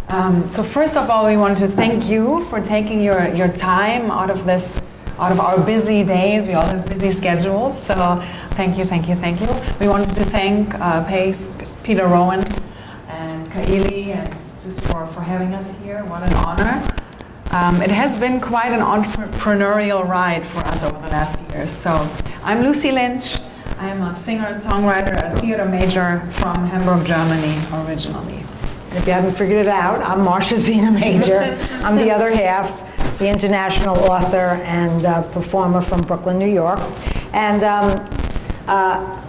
So first of all, we want to thank you for taking your time out of our busy days. We all have busy schedules, so thank you. We wanted to thank Pace, Peter Rowan, and Kaili, and just for having us here. What an honor. It has been quite an entrepreneurial ride for us over the last years. So I'm Lucie Lynch. I'm a singer and songwriter, a theater major from Hamburg, Germany, originally. If you haven't figured it out, I'm Marcia, Zina major. I'm the other half, the international author and performer from Brooklyn, New York. And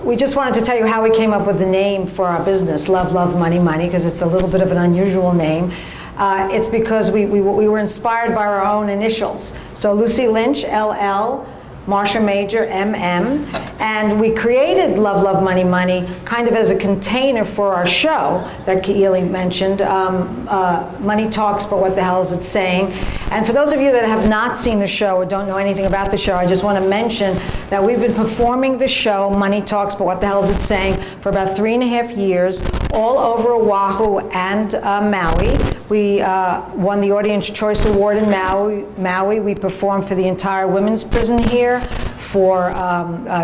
we just wanted to tell you how we came up with the name for our business, Love, Love, Money, Money, because it's a little bit of an unusual name. It's because we were inspired by our own initials. So Lucie Lynch, LL, Marcia Major, MM, and we created Love, Love, Money, Money kind of as a container for our show that Kaili mentioned, Money Talks, but what the hell is it saying? And for those of you that have not seen the show or don't know anything about the show, I just want to mention that we've been performing the show, Money Talks, but what the hell is it saying, for about 3.5 years, all over Oahu and Maui. We won the Audience Choice Award in Maui. We performed for the entire women's prison here, for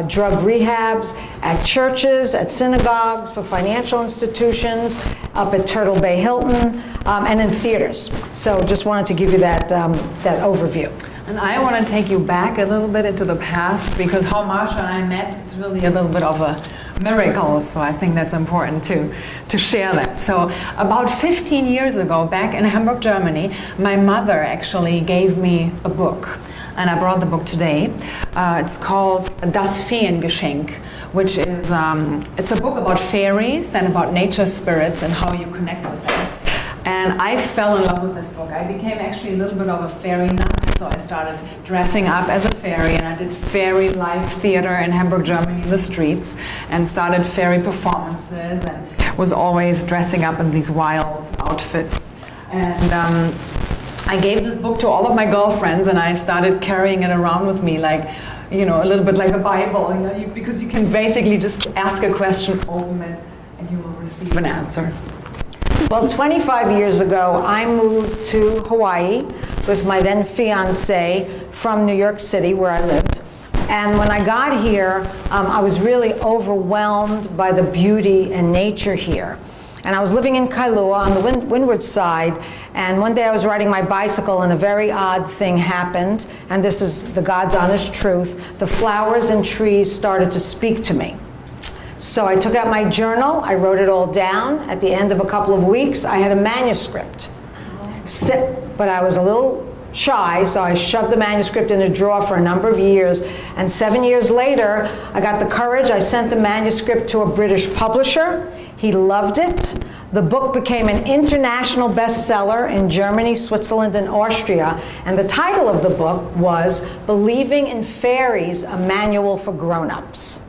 drug rehabs, at churches, at synagogues, for financial institutions, up at Turtle Bay Hilton, and in theaters. So just wanted to give you that overview. And I want to take you back a little bit into the past, because how Marcia and I met is really a little bit of a miracle, so I think that's important to share that. So about 15 years ago, back in Hamburg, Germany, my mother actually gave me a book, and I brought the book today. It's called Das Feengeschenk, which is, it's a book about fairies and about nature spirits and how you connect with them. And I fell in love with this book. I became actually a little bit of a fairy nut, so I started dressing up as a fairy, and I did fairy live theater in Hamburg, Germany, in the streets, and started fairy performances, and was always dressing up in these wild outfits. And I gave this book to all of my girlfriends, and I started carrying it around with me, like, you know, a little bit like a Bible, you know, because you can basically just ask a question, open it, and you will receive an answer. Well, 25 years ago, I moved to Hawaii with my then fiance from New York City, where I lived. And when I got here, I was really overwhelmed by the beauty and nature here. And I was living in Kailua on the windward side, and one day I was riding my bicycle and a very odd thing happened, and this is the God's honest truth. The flowers and trees started to speak to me. So I took out my journal, I wrote it all down. At the end of a couple of weeks, I had a manuscript. But I was a little shy, so I shoved the manuscript in a drawer for a number of years. And 7 years later, I got the courage. I sent the manuscript to a British publisher. He loved it. The book became an international bestseller in Germany, Switzerland, and Austria. And the title of the book was Believing in Fairies, a Manual for Grown-Ups.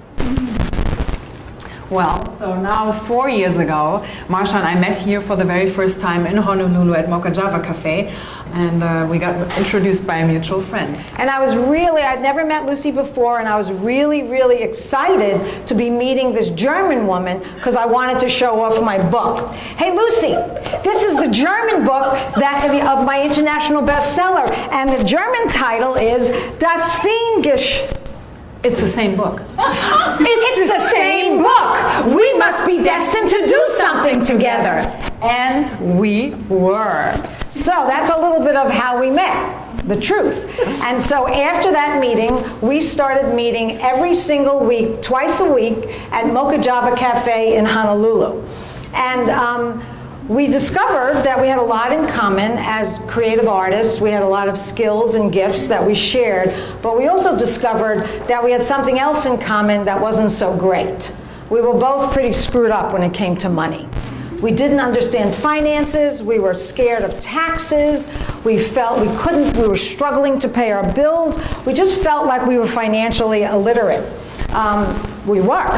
Well, so now 4 years ago, Marcia and I met here for the very first time in Honolulu at Mocha Java Cafe, and we got introduced by a mutual friend. And I'd never met Lucie before, and I was really, really excited to be meeting this German woman because I wanted to show off my book. Hey, Lucie, this is the German book of my international bestseller, and the German title is Das Feengeschenk. It's the same book. It's the same book. We must be destined to do something together. And we were. So that's a little bit of how we met, the truth. And so after that meeting, we started meeting every single week, twice a week, at Mocha Java Cafe in Honolulu. And we discovered that we had a lot in common as creative artists. We had a lot of skills and gifts that we shared, but we also discovered that we had something else in common that wasn't so great. We were both pretty screwed up when it came to money. We didn't understand finances, we were scared of taxes, we felt we were struggling to pay our bills, we just felt like we were financially illiterate. We were.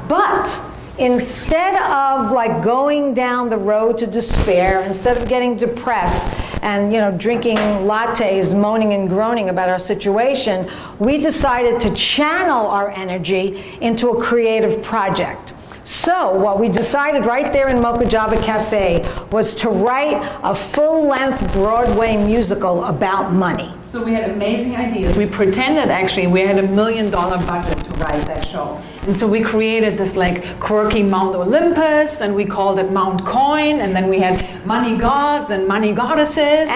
But instead of like going down the road to despair, instead of getting depressed and drinking lattes, moaning and groaning about our situation, we decided to channel our energy into a creative project. So what we decided right there in Mocha Java Cafe was to write a full-length Broadway musical about money. So we had amazing ideas. We pretended actually we had $1 million budget to write that show. And so we created this like quirky Mount Olympus, and we called it Mount Coin, and then we had money gods and money goddesses.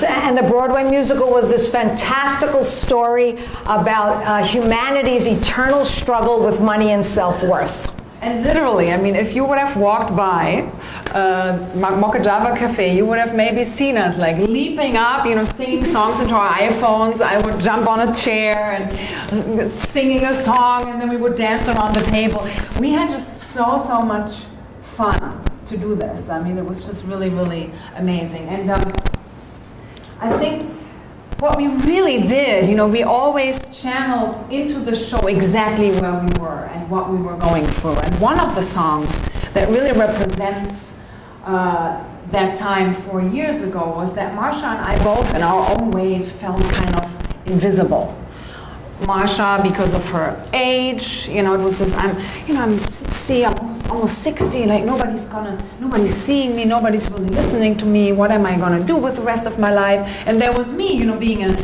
And the Broadway musical was this fantastical story about humanity's eternal struggle with money and self-worth. And literally, I mean, if you would have walked by Mocha Java Cafe, you would have maybe seen us like leaping up, you know, singing songs into our iPhones. I would jump on a chair and singing a song, and then we would dance around the table. We had just so much fun to do this. I mean, it was just really, really amazing. And I think what we really did, you know, we always channeled into the show exactly where we were and what we were going through. And one of the songs that really represents that time 4 years ago was that Marcia and I both, in our own ways, felt kind of invisible. Marcia, because of her age, you know, it was this, I'm almost 60, like nobody's seeing me, nobody's really listening to me, what am I gonna do with the rest of my life? And there was me, you know, being a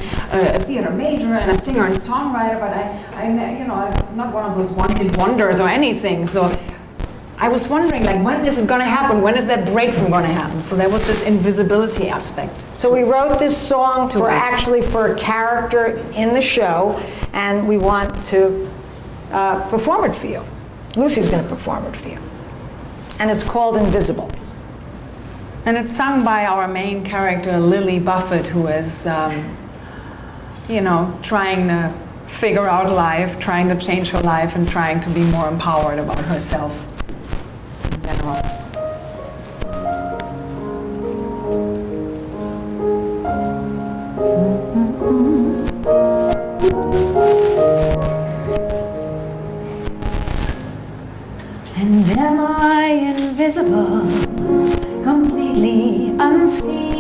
theater major and a singer and songwriter, but I'm not one of those one-hit wonders or anything, so I was wondering, like, when is it gonna happen? When is that breakthrough gonna happen? So there was this invisibility aspect. So we wrote this song for a character in the show, and we want to perform it for you. Lucie's going to perform it for you. And it's called Invisible. And it's sung by our main character, Lily Buffett, who is, you know, trying to figure out life, trying to change her life, and trying to be more empowered about herself in general. And am I invisible, completely unseen?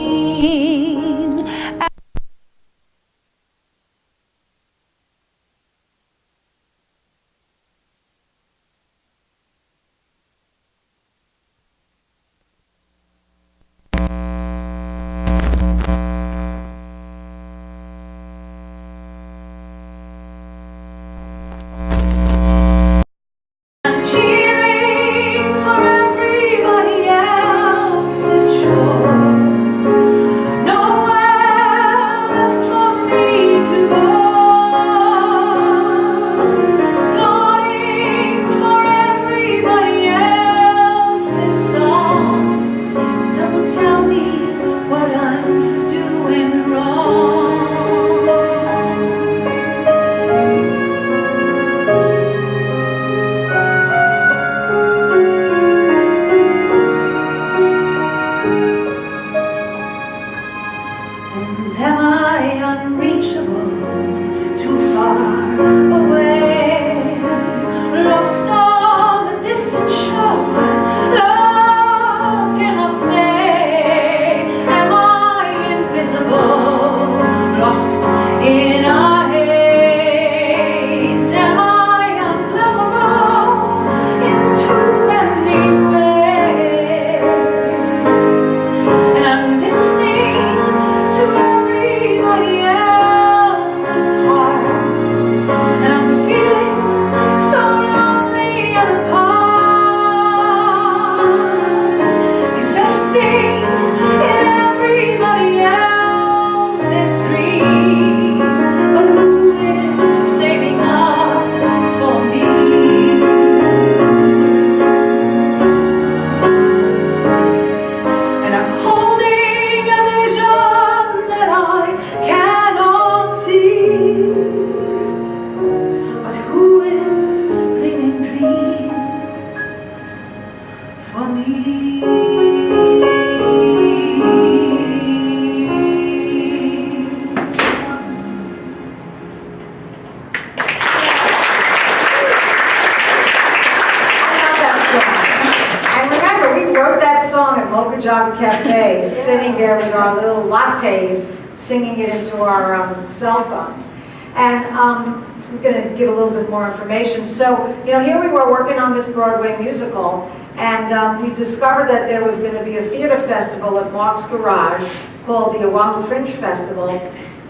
Java Cafe, sitting there with our little lattes, singing it into our cell phones. And I'm going to give a little bit more information. So, you know, here we were working on this Broadway musical, and we discovered that there was going to be a theater festival at Mark's Garage called the Oahu Fringe Festival.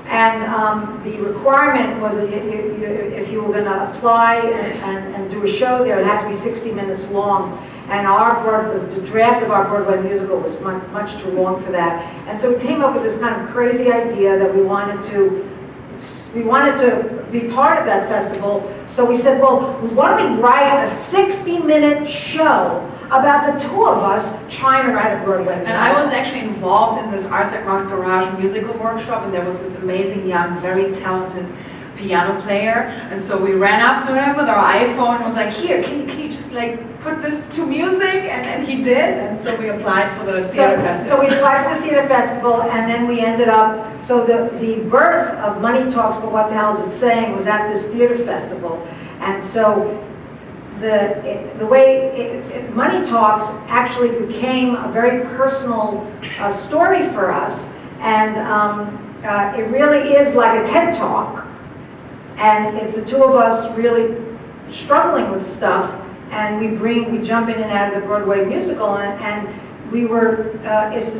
And the requirement was that if you were going to apply and do a show there, it had to be 60 minutes long. And the draft of our Broadway musical was much too long for that. And so we came up with this kind of crazy idea that we wanted to be part of that festival. So we said, well, why don't we write a 60-minute show about the two of us trying to write a Broadway musical. And I was actually involved in this Arts at Mark's Garage musical workshop, and there was this amazing young, very talented piano player. And so we ran up to him with our iPhone and was like, here, can you just like put this to music? And he did, and so we applied for the theater festival. So we applied for the theater festival, and then we ended up, so the birth of Money Talks, but What the Hell Is It Saying, was at this theater festival. And so the way Money Talks actually became a very personal story for us, and it really is like a TED Talk, and it's the two of us really struggling with stuff, and we jump in and out of the Broadway musical, and we were, it's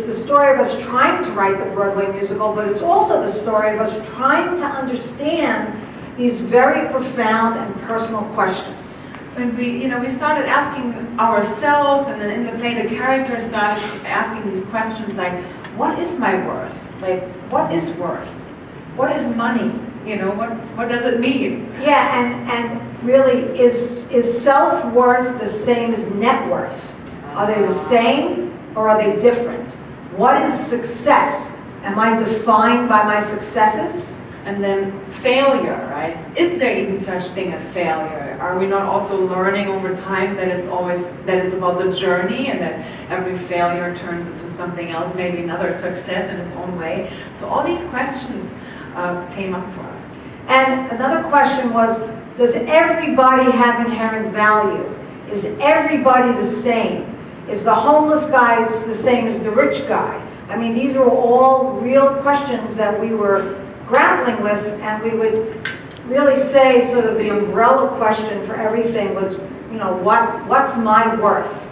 the story of us trying to write the Broadway musical, but it's also the story of us trying to understand these very profound and personal questions. When we started asking ourselves, and then in the play the characters started asking these questions like, what is my worth? Like, what is worth? What is money? You know, what does it mean? Yeah, and really, is self-worth the same as net worth? Are they the same or are they different? What is success? Am I defined by my successes? And then failure, right? Is there even such thing as failure? Are we not also learning over time that it's about the journey, and that every failure turns into something else, maybe another success in its own way? So all these questions came up for us. And another question was, does everybody have inherent value? Is everybody the same? Is the homeless guy the same as the rich guy? I mean, these were all real questions that we were grappling with, and we would really say sort of the umbrella question for everything was, you know, what's my worth?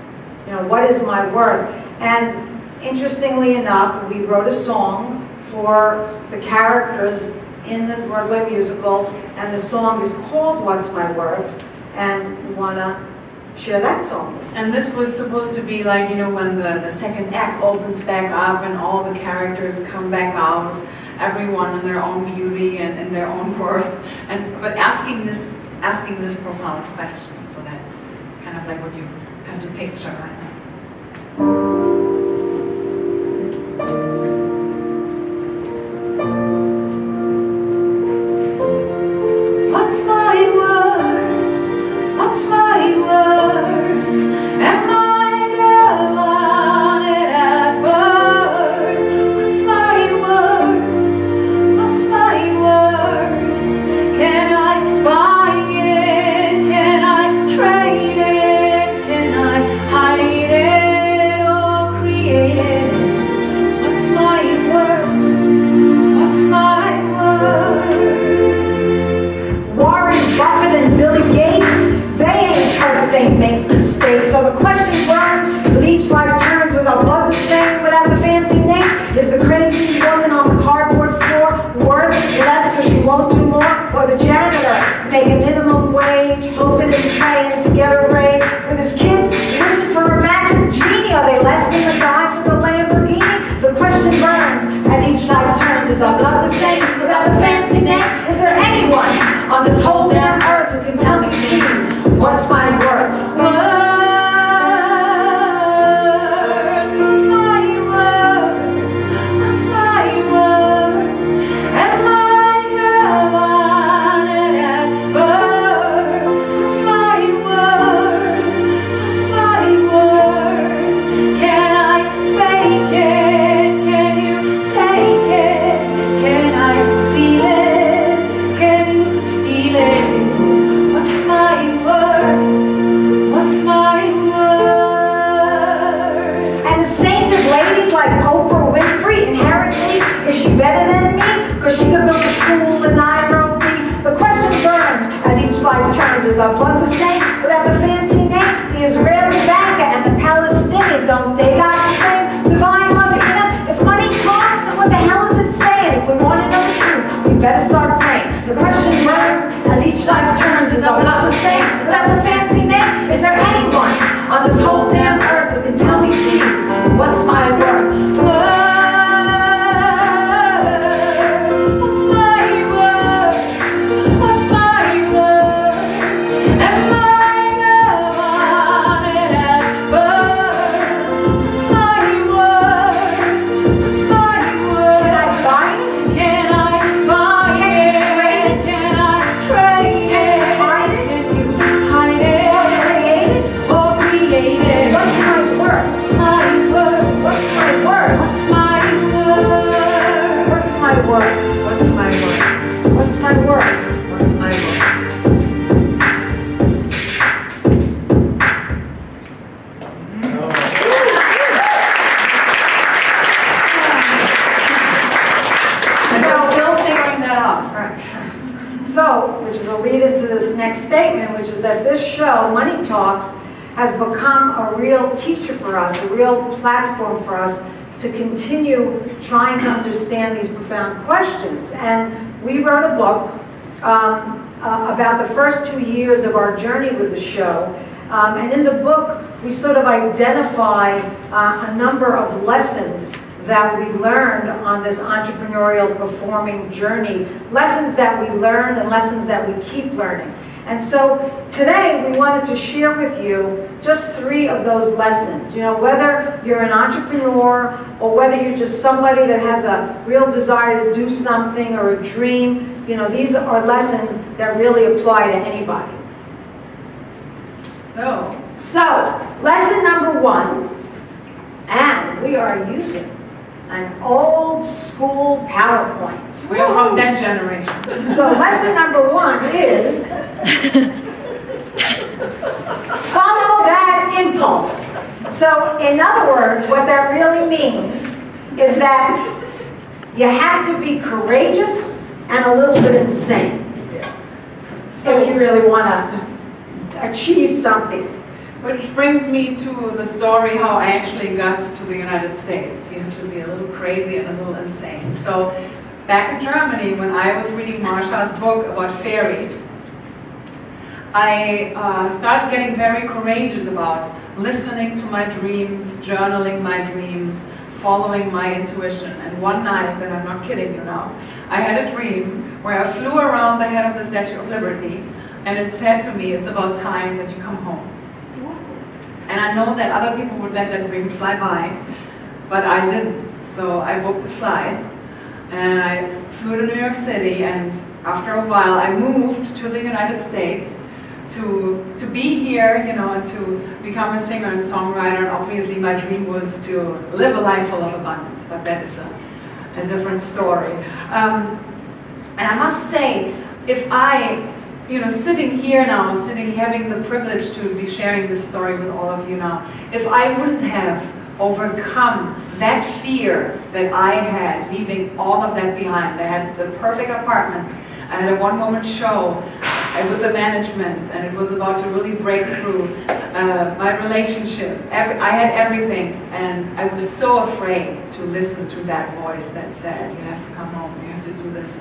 You know, what is my worth? And interestingly enough, we wrote a song for the characters in the Broadway musical, and the song is called What's My Worth, and we want to share that song. And this was supposed to be like, you know, when the second act opens back up and all the characters come back out, everyone in their own beauty and in their own worth, but asking this profound question. So that's kind of like what you have to picture right now. What's my worth? What's my worth? Am I the wanted at birth? What's my worth? What's my worth? Can I buy it? Can I trade it? Can I hide it or create it? What's my worth? What's my worth? Warren Buffett and Billy Gates, they ain't perfect, they make mistakes. So the question burns, with each life turns. Was our blood the same without the fancy name? Is the crazy woman on the cardboard floor worth less because she won't do more? Or the janitor making minimum wage, hoping and praying to get a raise with his kids wishing for a magic genie? Are they less than the guy with the Lamborghini? The question burns as each life turns. Is our blood the same without the fancy name? Is there anyone on this whole damn earth who can tell me, please, what's my worth? What's my worth? What's my worth? Am I the wanted at birth? What's my worth? What's my worth? Can I fake it? Can you take it? Can I feel it? Can you steal it? What's my worth? What's my worth? And the sainted ladies like Oprah Winfrey, inherently, is she better than me? Because she could build a school in Nairobi. The question turns are blood the same without the fancy name. The Israeli banker and the Palestinian, don't they got the same divine love? You know, if money talks, then what the hell is it saying? If we want to know the truth, we better start praying. The question burns as each life turns. Is our love the same without the fancy name? Is there anyone on this whole damn earth who can tell me, please, what's my worth? Next statement, which is that this show, Money Talks, has become a real teacher for us, a real platform for us to continue trying to understand these profound questions. And we wrote a book about the first 2 years of our journey with the show. And in the book, we sort of identify a number of lessons that we learned on this entrepreneurial performing journey, lessons that we learned and lessons that we keep learning. And so today we wanted to share with you just 3 of those lessons. You know, whether you're an entrepreneur or whether you're just somebody that has a real desire to do something or a dream, you know, these are lessons that really apply to anybody. So lesson number 1, and we are using an old school PowerPoint. We're from that generation. So lesson number 1 is follow that impulse. So in other words, what that really means is that you have to be courageous and a little bit insane if you really want to achieve something. Which brings me to the story how I actually got to the United States. You have to be a little crazy and a little insane. So back in Germany, when I was reading Marcia's book about fairies, I started getting very courageous about listening to my dreams, journaling my dreams, following my intuition. And one night, and I'm not kidding you now, I had a dream where I flew around the head of the Statue of Liberty, and it said to me, it's about time that you come home. And I know that other people would let that dream fly by, but I didn't. So I booked a flight, and I flew to New York City, and after a while I moved to the United States to be here, you know, and to become a singer and songwriter. And obviously my dream was to live a life full of abundance, but that is a different story. And I must say, if I, you know, sitting here now, having the privilege to be sharing this story with all of you now, if I wouldn't have overcome that fear that I had, leaving all of that behind. I had the perfect apartment, I had a one-woman show with the management, and it was about to really break through. My relationship, I had everything, and I was so afraid to listen to that voice that said, you have to come home, you have to do this.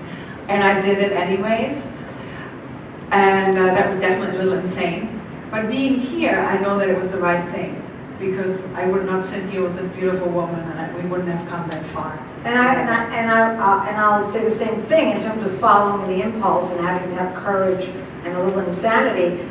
And I did it anyways. And that was definitely a little insane. But being here, I know that it was the right thing, because I would not sit here with this beautiful woman, and we wouldn't have come that far. And I'll say the same thing in terms of following the impulse and having to have courage and a little insanity.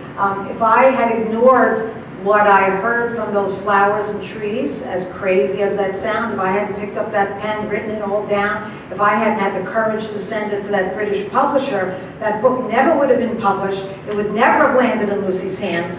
If I had ignored what I heard from those flowers and trees, as crazy as that sounds, if I hadn't picked up that pen, written it all down, if I hadn't had the courage to send it to that British publisher, that book never would have been published. It would never have landed in Lucie's hands.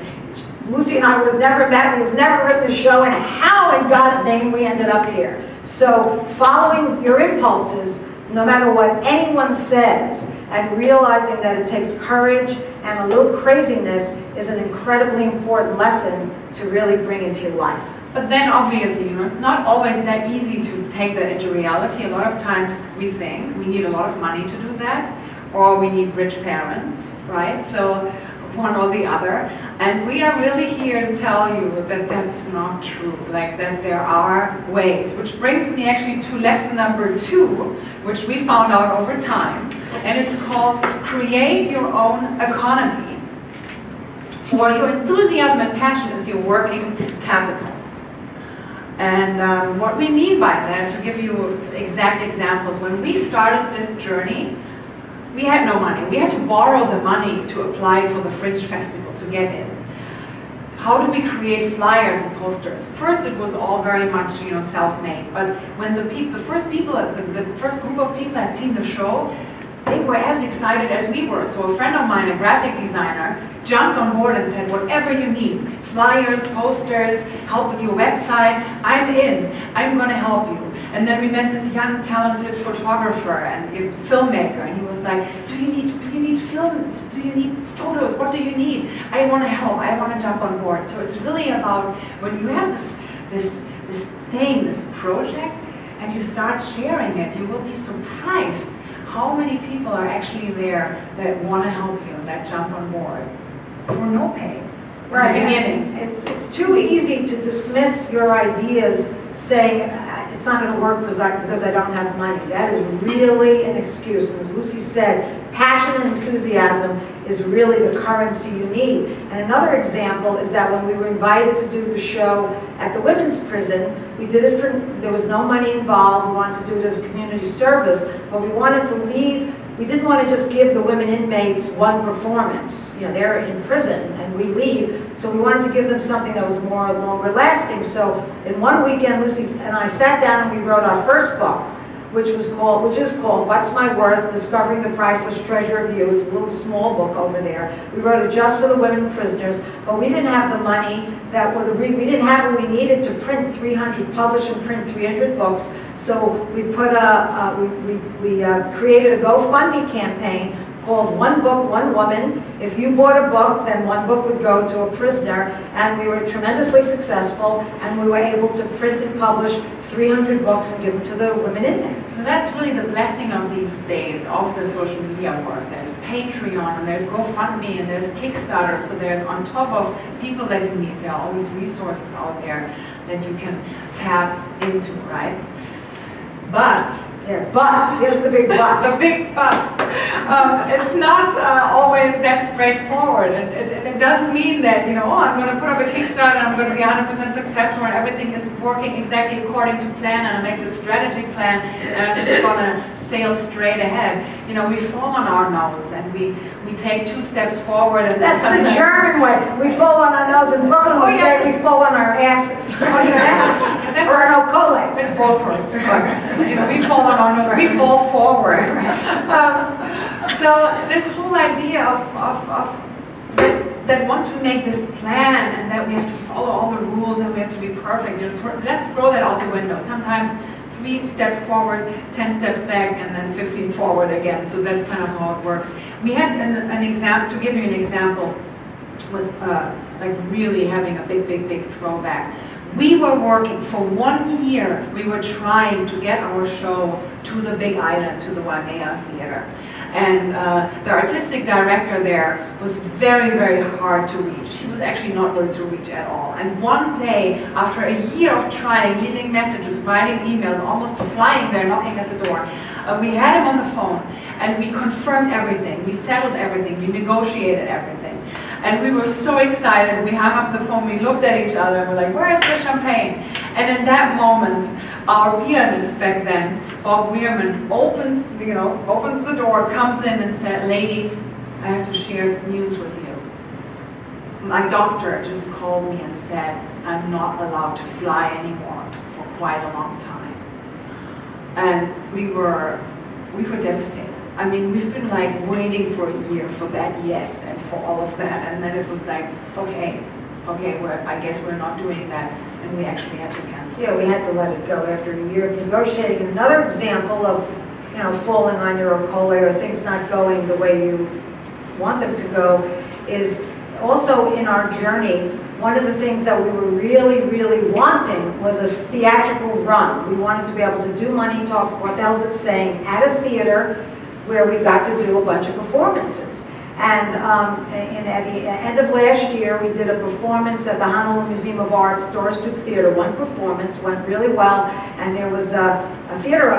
Lucie and I would have never met, we would have never written the show, and how in God's name we ended up here. So following your impulses, no matter what anyone says, and realizing that it takes courage and a little craziness is an incredibly important lesson to really bring into your life. But then obviously, you know, it's not always that easy to take that into reality. A lot of times we think we need a lot of money to do that, or we need rich parents, right? So one or the other. And we are really here to tell you that that's not true, like that there are ways, which brings me actually to lesson number 2, which we found out over time. And it's called create your own economy. Or your enthusiasm and passion is your working capital. And what we mean by that, to give you exact examples, when we started this journey, we had no money. We had to borrow the money to apply for the Fringe Festival to get in. How do we create flyers and posters? First, it was all very much, self-made. But when the first group of people had seen the show, they were as excited as we were. So a friend of mine, a graphic designer, jumped on board and said, whatever you need, flyers, posters, help with your website, I'm in. I'm going to help you. And then we met this young, talented photographer and filmmaker, and he was like, do you need film? Do you need photos? What do you need? I want to help. I want to jump on board. So it's really about when you have this project, and you start sharing it, you will be surprised how many people are actually there that want to help you, that jump on board for no pay. Right. In the beginning. It's too easy to dismiss your ideas saying it's not going to work because I don't have money. That is really an excuse. And as Lucie said, passion and enthusiasm is really the currency you need. And another example is that when we were invited to do the show at the women's prison, we did it there was no money involved. We wanted to do it as a community service, but we wanted to leave. We didn't want to just give the women inmates one performance. They're in prison and we leave. So we wanted to give them something that was more longer lasting. So in one weekend, Lucie and I sat down and we wrote our first book, which is called What's My Worth? Discovering the Priceless Treasure of You. It's a little small book over there. We wrote it just for the women prisoners, but we didn't have the money we didn't have what we needed to publish and print 300 books. So we put we created a GoFundMe campaign called One Book, One Woman. If you bought a book, then one book would go to a prisoner, and we were tremendously successful, and we were able to print and publish 300 books and give them to the women inmates. So that's really the blessing of these days of the social media work. There's Patreon, and there's GoFundMe, and there's Kickstarter. So there's, on top of people that you meet, there are all these resources out there that you can tap into, right? But Here's the big but. The big but. It's not always that straightforward. It doesn't mean that, I'm going to put up a Kickstarter and I'm going to be 100% successful and everything is working exactly according to plan and I make the strategy plan and I'm just going to sail straight ahead. We fall on our nose and we take 2 steps forward and that's the German way. We fall on our nose. In Brooklyn, we say we fall on our asses. Oh, yeah. Or our colex. It both hurts. We fall on our nose. We fall forward. So this whole idea of that once we make this plan and that we have to follow all the rules and we have to be perfect, let's throw that out the window. Sometimes 3 steps forward, 10 steps back, and then 15 forward again. So that's kind of how it works. We had an example, to give you an example, with really having a big throwback. We were working for 1 year. We were trying to get our show to the Big Island, to the Waimea Theater. And the artistic director there was very hard to reach. He was actually not willing to reach at all. And one day, after a year of trying, leaving messages, writing emails, almost flying there, knocking at the door, we had him on the phone and we confirmed everything. We settled everything. We negotiated everything. And we were so excited. We hung up the phone. We looked at each other and we're like, where is the champagne? And in that moment, our pianist back then, Bob Weirman, opens the door, comes in and said, ladies, I have to share news with you. My doctor just called me and said, I'm not allowed to fly anymore for quite a long time. And we were devastated. I mean, we've been waiting for a year for that yes and for all of that. And then it was like, okay, I guess we're not doing that. And we actually had to cancel. Yeah, we had to let it go after a year of negotiating. Another example of, falling on your own or things not going the way you want them to go is also in our journey. One of the things that we were really wanting was a theatrical run. We wanted to be able to do money talks, what the hell's it saying, at a theater where we got to do a bunch of performances. And at the end of last year, we did a performance at the Honolulu Museum of Art's Doris Duke Theater. One performance went really well, and there was a theater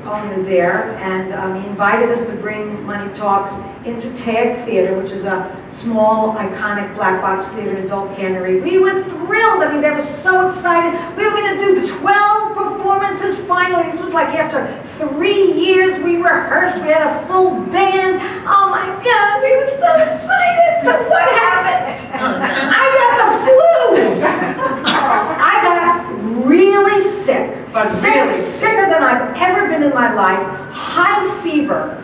owner there, and he invited us to bring Money Talks into TAG Theater, which is a small, iconic black box theater in adult cannery. We were thrilled. I mean, they were so excited. We were going to do 12 performances finally. This was like after 3 years. We rehearsed. We had a full band. Oh my God, we were so excited. So what happened? I got the flu. I got really sick. Sicker than I've ever been in my life. High fever.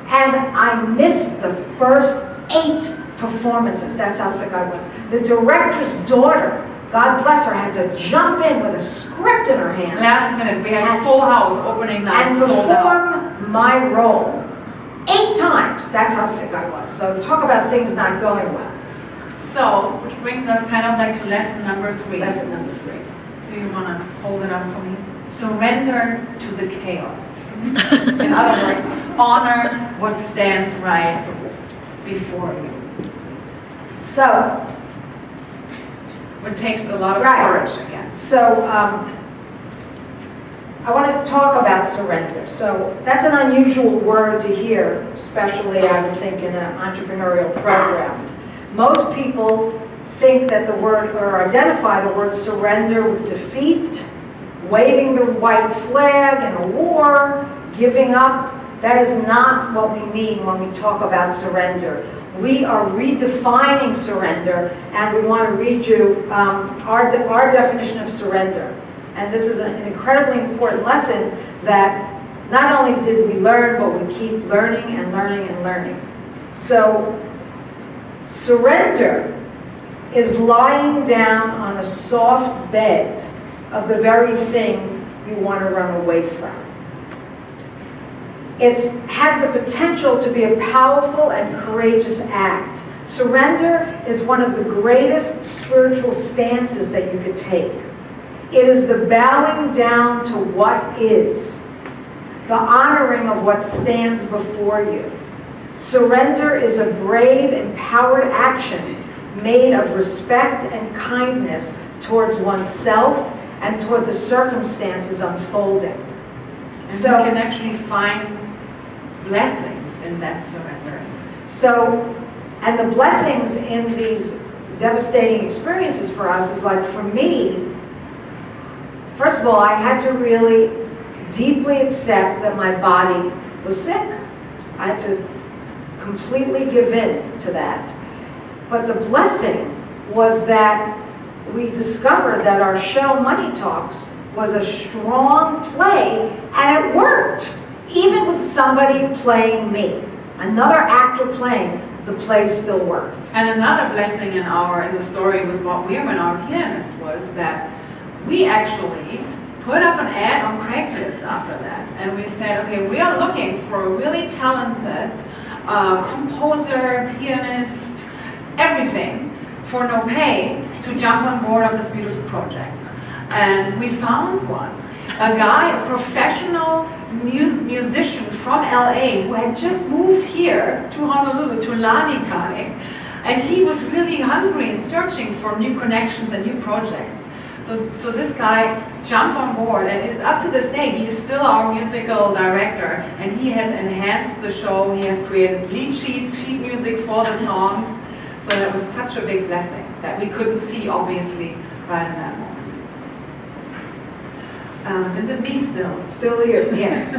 And I missed the first 8 performances. That's how sick I was. The director's daughter, God bless her, had to jump in with a script in her hand. Last minute, we had a full house opening night, and sold out. perform my role 8 times. That's how sick I was. So talk about things not going well. So, which brings us kind of like to lesson number 3. Lesson number 3. Do you want to hold it up for me? Surrender to the chaos. In other words, honor what stands right before you. So, It takes a lot of Right. courage again. So, I want to talk about surrender. So that's an unusual word to hear, especially I would think in an entrepreneurial program. Most people think that the word, or identify the word surrender with defeat, waving the white flag in a war, giving up. That is not what we mean when we talk about surrender. We are redefining surrender, and we want to read you our definition of surrender. And this is an incredibly important lesson that not only did we learn, but we keep learning and learning and learning. So, surrender is lying down on a soft bed of the very thing you want to run away from. It has the potential to be a powerful and courageous act. Surrender is one of the greatest spiritual stances that you could take. It is the bowing down to what is, the honoring of what stands before you. Surrender is a brave, empowered action made of respect and kindness towards oneself and toward the circumstances unfolding. And so we can actually find blessings in that surrender. So, and the blessings in these devastating experiences for us is like, for me, first of all, I had to really deeply accept that my body was sick. I had to completely give in to that. But the blessing was that we discovered that our show, Money Talks, was a strong play, and it worked. Even with somebody playing me, another actor playing, the play still worked. And another blessing in the story with Bob Weirman, our pianist, was that we actually put up an ad on Craigslist after that. And we said, okay, we are looking for a really talented composer, pianist, everything, for no pay, to jump on board of this beautiful project. And we found one. A guy, a professional musician from LA who had just moved here to Honolulu, to Lanikai, and he was really hungry and searching for new connections and new projects. So this guy jumped on board and is up to this day, he is still our musical director, and he has enhanced the show. He has created lead sheets, sheet music for the songs. So that was such a big blessing that we couldn't see, obviously, right in that moment. Is it me still? Still you, yes.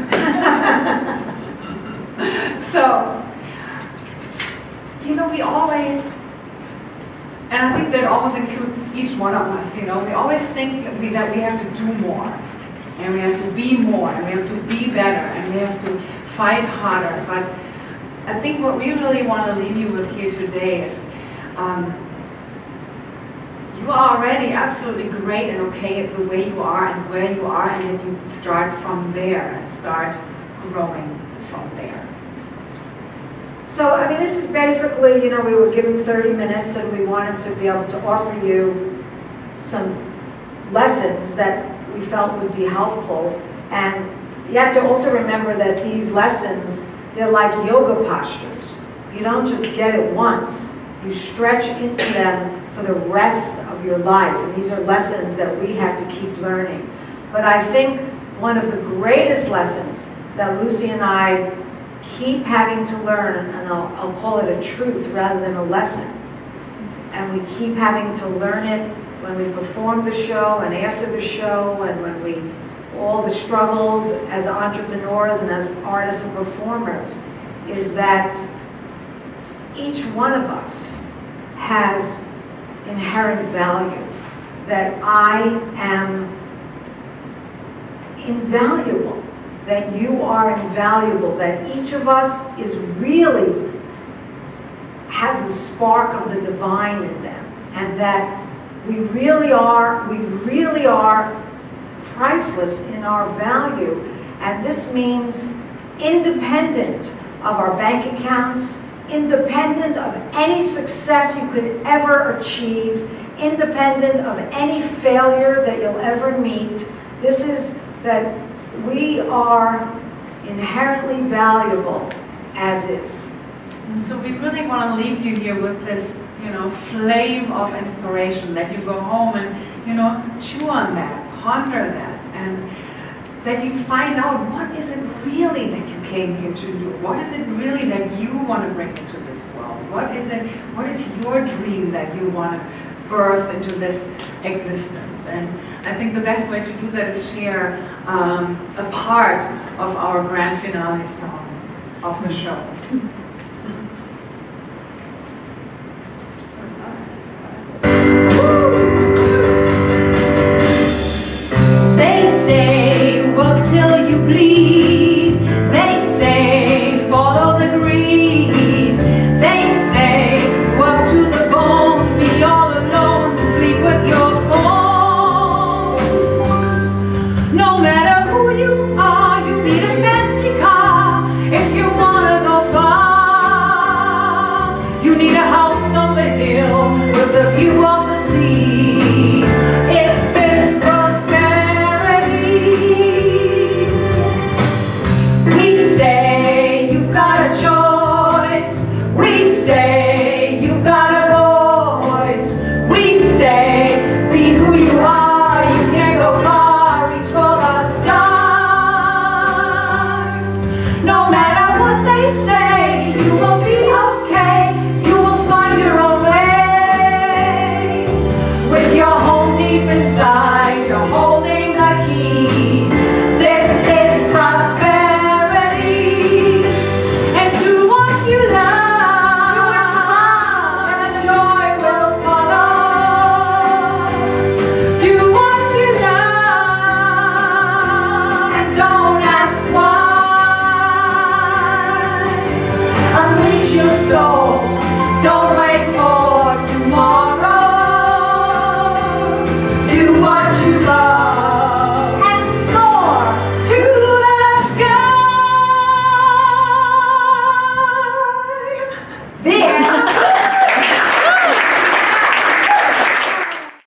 So, we always, and I think that almost includes each one of us, we always think that we have to do more, and we have to be more, and we have to be better, and we have to fight harder. But I think what we really want to leave you with here today is you are already absolutely great and okay at the way you are and where you are, and that you start from there and start growing from there. So, this is basically, we were given 30 minutes and we wanted to be able to offer you some lessons that we felt would be helpful. And you have to also remember that these lessons, they're like yoga postures. you don't just get it once. You stretch into them for the rest of your life. And these are lessons that we have to keep learning. But I think one of the greatest lessons that Lucie and I keep having to learn, and I'll call it a truth rather than a lesson, and we keep having to learn it when we perform the show and after the show, and when we, all the struggles as entrepreneurs and as artists and performers, is that each one of us has inherent value, that I am invaluable, that you are invaluable, that each of us is really, has the spark of the divine in them, and that we really are priceless in our value. And this means independent of our bank accounts, independent of any success you could ever achieve, independent of any failure that you'll ever meet. This is that we are inherently valuable as is. And so we really want to leave you here with this, flame of inspiration, that you go home and, chew on that, ponder that, and that you find out what is it really that you came here to do? What is it really that you want to bring into this world? What is your dream that you want to birth into this existence? And I think the best way to do that is share a part of our grand finale song of the show.